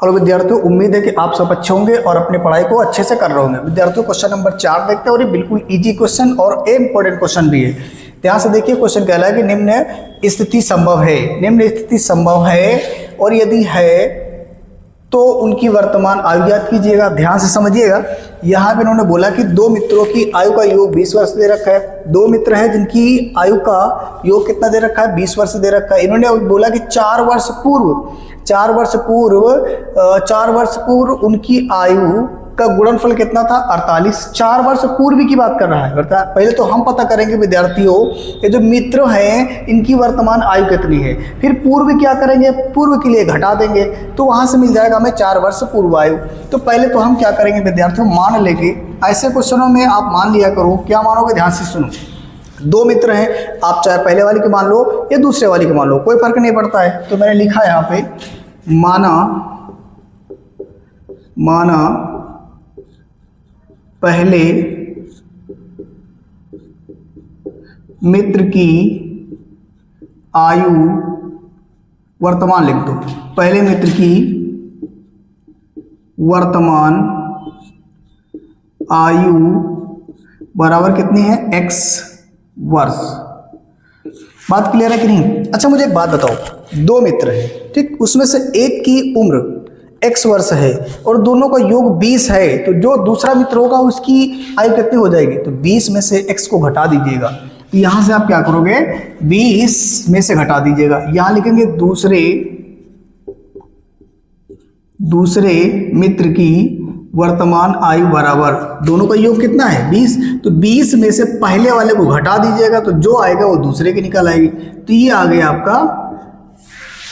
Hello विद्यार्थियों, उम्मीद है कि आप सब अच्छे होंगे और अपनी पढ़ाई को अच्छे से कर रहे होंगे। विद्यार्थियों, क्वेश्चन नंबर 4 देखते हैं और ये बिल्कुल इजी क्वेश्चन और इम्पोर्टेंट क्वेश्चन भी है। ध्यान से देखिए, क्वेश्चन कह रहा है कि निम्न स्थिति संभव है, निम्न स्थिति संभव है और यदि है तो उनकी वर्तमान आयु ज्ञात कीजिएगा। ध्यान से समझिएगा, यहाँ पे इन्होंने बोला कि दो मित्रों की आयु का योग 20 वर्ष दे रखा है। दो मित्र हैं जिनकी आयु का योग कितना दे रखा है, 20 वर्ष दे रखा है। इन्होंने बोला कि 4 वर्ष पूर्व उनकी आयु का गुणनफल कितना था, 48। 4 वर्ष पूर्व की बात कर रहा है। पहले तो हम पता करेंगे विद्यार्थियों, ये जो मित्र हैं इनकी वर्तमान आयु कितनी है, फिर पूर्व क्या करेंगे, पूर्व के लिए घटा देंगे तो वहां से मिल जाएगा हमें 4 वर्ष पूर्व आयु। तो पहले तो हम क्या करेंगे विद्यार्थियों, मान लेंगे। ऐसे क्वेश्चनों में आप मान लिया करो, क्या मानोगे, ध्यान से सुनो। दो मित्र हैं, आप चाहे पहले वाले की मान लो या दूसरे वाले की मान लो, कोई फर्क नहीं पड़ता है। तो मैंने लिखा यहाँ पे माना पहले मित्र की आयु, वर्तमान लिख दो, पहले मित्र की वर्तमान आयु बराबर कितनी है, x वर्ष। बात क्लियर है कि नहीं? अच्छा मुझे एक बात बताओ, दो मित्र हैं, ठीक, उसमें से एक की उम्र x वर्ष है और दोनों का योग 20 है, तो जो दूसरा मित्र होगा उसकी आयु कितनी हो जाएगी, तो 20 में से x को घटा दीजिएगा। तो यहां से आप क्या करोगे, 20 में से घटा दीजिएगा, यहां लिखेंगे दूसरे मित्र की वर्तमान आयु बराबर, दोनों का योग कितना है, 20, तो 20 में से पहले वाले को घटा दीजिएगा तो जो आएगा वो दूसरे की निकल आएगी। तो ये आ गया आपका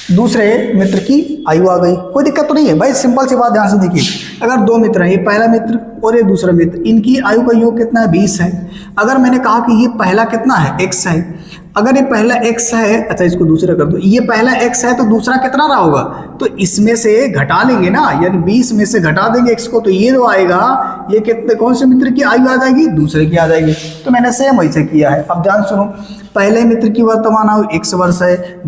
दूसरे मित्र की आयु आ गई। कोई दिक्कत तो नहीं है भाई, सिंपल सी बात। ध्यान से देखिए, अगर दो मित्र हैं, ये पहला मित्र और ये दूसरा मित्र, इनकी आयु का योग कितना है, 20 है। अगर मैंने कहा कि ये पहला कितना है, x है, अगर ये पहला x है, अच्छा इसको दूसरा कर दो, ये पहला x है तो दूसरा कितना रहा होगा, तो इसमें से घटा लेंगे ना, यानी 20 में से घटा देंगे x को, तो ये जो आएगा ये कितने, कौन से मित्र की आयु आ जाएगी, दूसरे की आ जाएगी। तो मैंने सेम वैसे किया है। अब ध्यान सुनो, पहले मित्र की वर्तमान आयु x वर्ष है,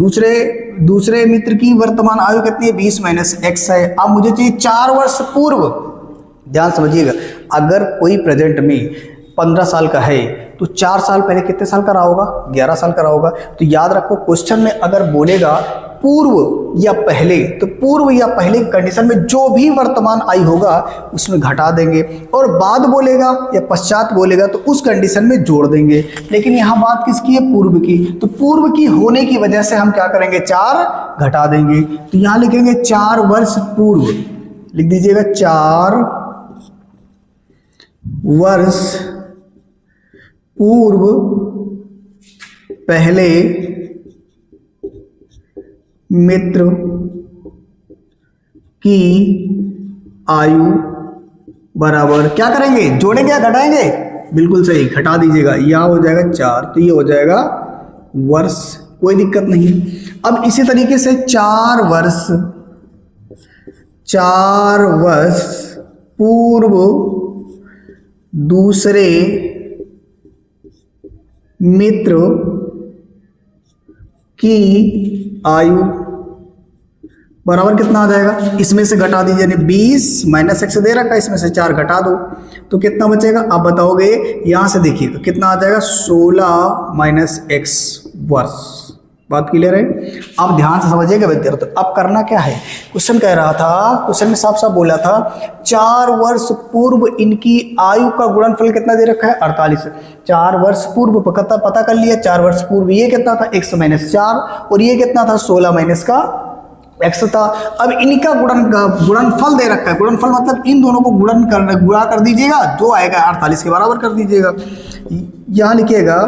दूसरे मित्र की वर्तमान आयु कितनी है, 20 माइनस x है। अब मुझे चाहिए 4 वर्ष पूर्व। ध्यान समझिएगा, अगर कोई प्रेजेंट में 15 साल का है तो 4 साल पहले कितने साल का रहा होगा, 11 साल का रहा होगा। तो याद रखो, क्वेश्चन में अगर बोलेगा पूर्व या पहले, तो पूर्व या पहले की कंडीशन में जो भी वर्तमान आयु होगा उसमें घटा देंगे, और बाद बोलेगा या पश्चात बोलेगा तो उस कंडीशन में जोड़ देंगे। लेकिन यहाँ बात किसकी है, पूर्व की। तो पूर्व की होने की वजह से हम क्या करेंगे, 4 घटा देंगे। तो यहाँ लिखेंगे 4 वर्ष पूर्व, लिख दीजिएगा 4 वर्ष पूर्व पहले मित्र की आयु बराबर, क्या करेंगे, जोड़ेंगे या घटाएंगे, बिल्कुल सही, घटा दीजिएगा, यह हो जाएगा 4, तो ये हो जाएगा वर्ष, कोई दिक्कत नहीं। अब इसी तरीके से 4 वर्ष पूर्व दूसरे मित्र की आयु बराबर कितना आ जाएगा, इसमें से घटा दीजिए, यानी 20 माइनस x दे रखा है, इसमें से 4 घटा दो तो कितना बचेगा, आप बताओगे। यहां से देखिए तो कितना आ जाएगा, 16 माइनस x वर्ष। बात क्लियर है? अब ध्यान से समझिएगा विद्यार्थी, अब करना क्या है, क्वेश्चन कह रहा था, क्वेश्चन में साफ साफ बोला था 4 वर्ष पूर्व इनकी आयु का गुणनफल कितना दे रखा है, 48। 4 वर्ष पूर्व पता कर लिया, 4 वर्ष पूर्व ये कितना था, x माइनस 4, और ये कितना था, 16 माइनस का x था। अब इनका गुणनफल दे रखा है, गुणनफल मतलब इन दोनों को गुणा कर दीजिएगा, जो आएगा 48 के बराबर कर दीजिएगा। यहां लिखिएगा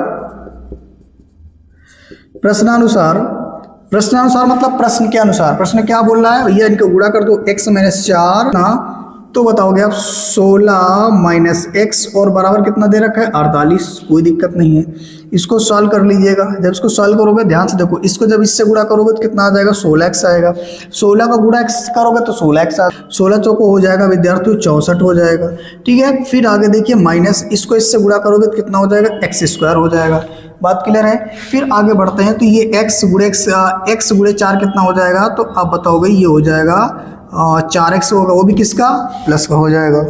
प्रश्नानुसार मतलब प्रश्न के अनुसार, प्रश्न क्या बोल रहा है भैया, इनको गुणा कर दो, x माइनस 4 ना, तो बताओगे आप 16 माइनस x और बराबर कितना दे रखा है, 48। कोई दिक्कत नहीं है, इसको सॉल्व कर लीजिएगा। जब इसको सॉल्व करोगे, ध्यान से देखो, इसको जब इससे गुणा करोगे तो कितना आ जाएगा, 16x आएगा। 16 का गुणा x करोगे तो 16x, 16 चौको हो जाएगा विद्यार्थियों 64 हो जाएगा, ठीक है। फिर आगे देखिए माइनस, इसको इससे गुणा करोगे तो कितना हो जाएगा, x² हो जाएगा। बात क्लियर है? फिर आगे बढ़ते हैं, तो ये x गुणे 4 कितना हो जाएगा, तो आप बताओगे ये हो जाएगा 4x होगा, वो भी किसका, प्लस का हो जाएगा।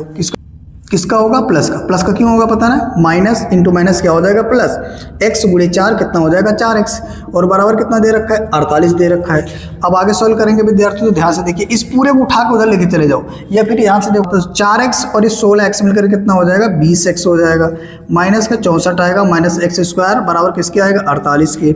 किसका होगा, प्लस का। प्लस का क्यों होगा पता ना, माइनस इंटू माइनस क्या हो जाएगा, प्लस। x गुणे 4 कितना हो जाएगा, 4x, और बराबर कितना दे रखा है, 48 दे रखा है। अब आगे सॉल्व करेंगे विद्यार्थी, तो ध्यान से देखिए, इस पूरे को उठा के उधर लेके चले जाओ, या फिर यहाँ से देखो तो 4x और इस 16x मिलकर कितना हो जाएगा, 20x हो जाएगा। माइनस का 64 आएगा, माइनस एक्स स्क्वायर बराबर किसके आएगा, 48 के।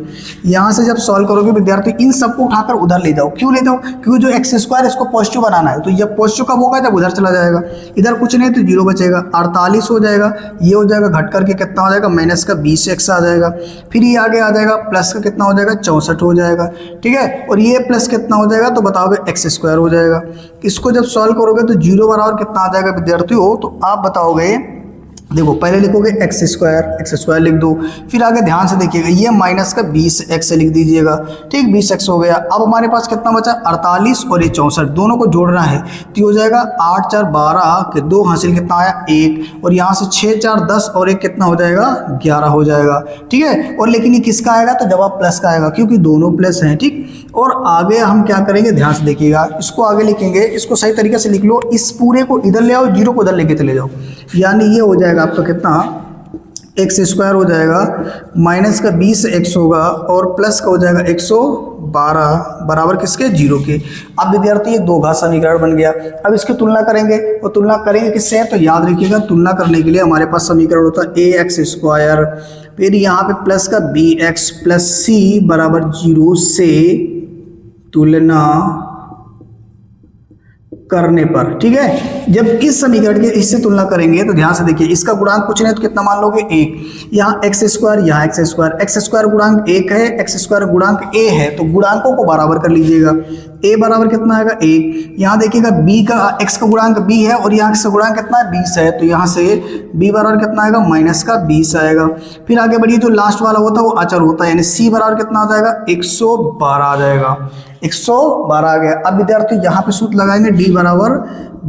यहाँ से जब सॉल्व करोगे विद्यार्थी, इन सबको उठाकर उधर ले जाओ। क्यों ले जाओ, क्योंकि जो एक्स स्क्वायर इसको पॉजिटिव बनाना है, तो ये पॉजिटिव कब होगा, जब उधर चला जाएगा। इधर कुछ नहीं तो 0 बचेगा, 48 हो जाएगा, ये हो जाएगा घट करके कितना हो जाएगा, माइनस का 20x आ जाएगा। फिर ये आगे आ जाएगा, प्लस का कितना हो जाएगा, 64 हो जाएगा, ठीक है। और ये प्लस कितना हो जाएगा, तो बताओगे एक्स स्क्वायर हो जाएगा। इसको जब सॉल्व करोगे तो 0 बराबर कितना आ जाएगा विद्यार्थियों, तो आप बताओगे, देखो पहले लिखोगे एक्स स्क्वायर लिख दो, फिर आगे ध्यान से देखिएगा, ये माइनस का 20x लिख दीजिएगा, ठीक, 20x हो गया। अब हमारे पास कितना बचा, 48 और ये 64, दोनों को जोड़ना है, तो ये हो जाएगा 8 4 12 के 2 हासिल कितना आया, 1, और यहाँ से 6 4 10 और 1 कितना हो जाएगा, 11 हो जाएगा, ठीक है। और लेकिन ये किसका आएगा, तो जवाब प्लस का आएगा, क्योंकि दोनों प्लस हैं, ठीक। और आगे हम क्या करेंगे, ध्यान से देखिएगा, इसको आगे लिखेंगे, इसको सही तरीके से लिख लो, इस पूरे को इधर ले आओ, 0 को उधर लेके चले जाओ, यानी ये हो जाएगा आपका कितना, एक्स स्क्वायर हो जाएगा, माइनस का 20x होगा, और प्लस का हो जाएगा 112 बराबर किसके, 0 के। अब विद्यार्थी ये दो घात समीकरण बन गया। अब इसकी तुलना करेंगे, और तुलना करेंगे किससे, तो याद रखिएगा तुलना करने के लिए हमारे पास समीकरण होता है ax स्क्वायर, फिर यहाँ पे प्लस का bx प्लस c बराबर 0 से तुलना करने पर, ठीक है। जब इस समीकरण की इससे तुलना करेंगे तो ध्यान से देखिए, इसका गुणांक कुछ नहीं तो कितना मान लोगे, 1, यहाँ एक्स स्क्वायर, यहाँ एक्स स्क्वायर गुणांक 1 है, एक्स स्क्वायर गुणांक a है, तो गुणांकों को बराबर कर लीजिएगा। a बराबर कितना आएगा, 1, यहाँ देखिएगा b का, x का गुणांक b है, और यहाँ का गुणांक कितना है, 20 है, तो यहाँ से b बराबर कितना आएगा, माइनस का 20 आएगा। फिर आगे बढ़िए, जो लास्ट वाला होता है वो अचर होता है, यानी c बराबर कितना आ जाएगा, 112 आ जाएगा, 112 आ गया। अब विद्यार्थी यहाँ पे सूत्र लगाएंगे, d बराबर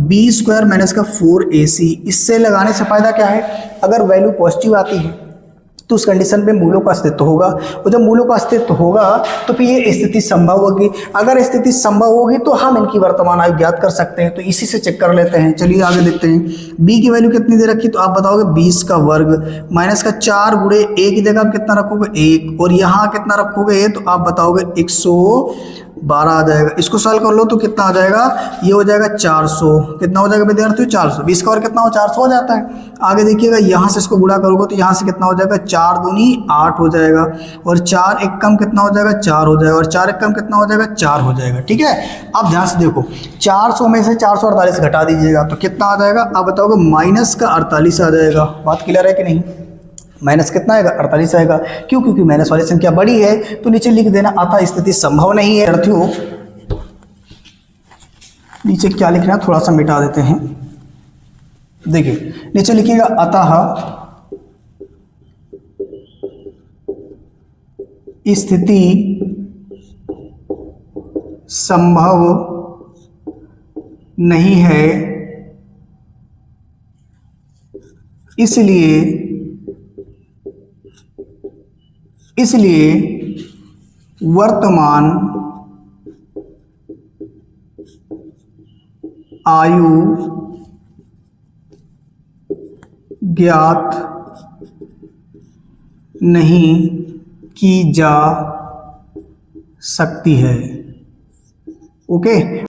b स्क्वायर माइनस का 4ac। इससे लगाने से फायदा क्या है, अगर वैल्यू पॉजिटिव आती है तो उस कंडीशन पे मूलों का अस्तित्व होगा, और जब मूलों का अस्तित्व होगा तो फिर ये स्थिति संभव होगी। अगर स्थिति संभव होगी तो हम इनकी वर्तमान आयु ज्ञात कर सकते हैं, तो इसी से चेक कर लेते हैं। चलिए आगे देखते हैं, b की वैल्यू कितनी दे रखी, तो आप बताओगे 20 का वर्ग माइनस का 4 गुणे a की जगह आप कितना रखोगे, 1, और यहाँ कितना रखोगे, तो आप बताओगे 112 आ जाएगा। इसको सॉल्व कर लो तो कितना आ जाएगा, ये हो जाएगा 400, कितना हो जाएगा विद्यार्थी, 400, 20 का वर्ग कितना हो, 400 हो जाता है। आगे देखिएगा, यहाँ से इसको गुणा करोगे तो यहाँ से कितना हो जाएगा, 4 दूनी 8 हो जाएगा, और 4 एक कम कितना हो जाएगा, 4 हो जाएगा, और 4 एक कम कितना हो जाएगा, 4 हो जाएगा, ठीक है। अब ध्यान से देखो, 400 में से 448 घटा दीजिएगा तो कितना आ जाएगा, आप बताओगे माइनस का 48 आ जाएगा। बात क्लियर है कि नहीं, माइनस कितना आएगा, 48 आएगा। क्यों, क्योंकि माइनस वाली संख्या बड़ी है, तो नीचे लिख देना, अतः स्थिति संभव नहीं है। विद्यार्थियों नीचे क्या लिखना है, थोड़ा सा मिटा देते हैं। देखिए नीचे लिखिएगा, अतः स्थिति संभव नहीं है, इसलिए वर्तमान आयु ज्ञात नहीं की जा सकती है। ओके।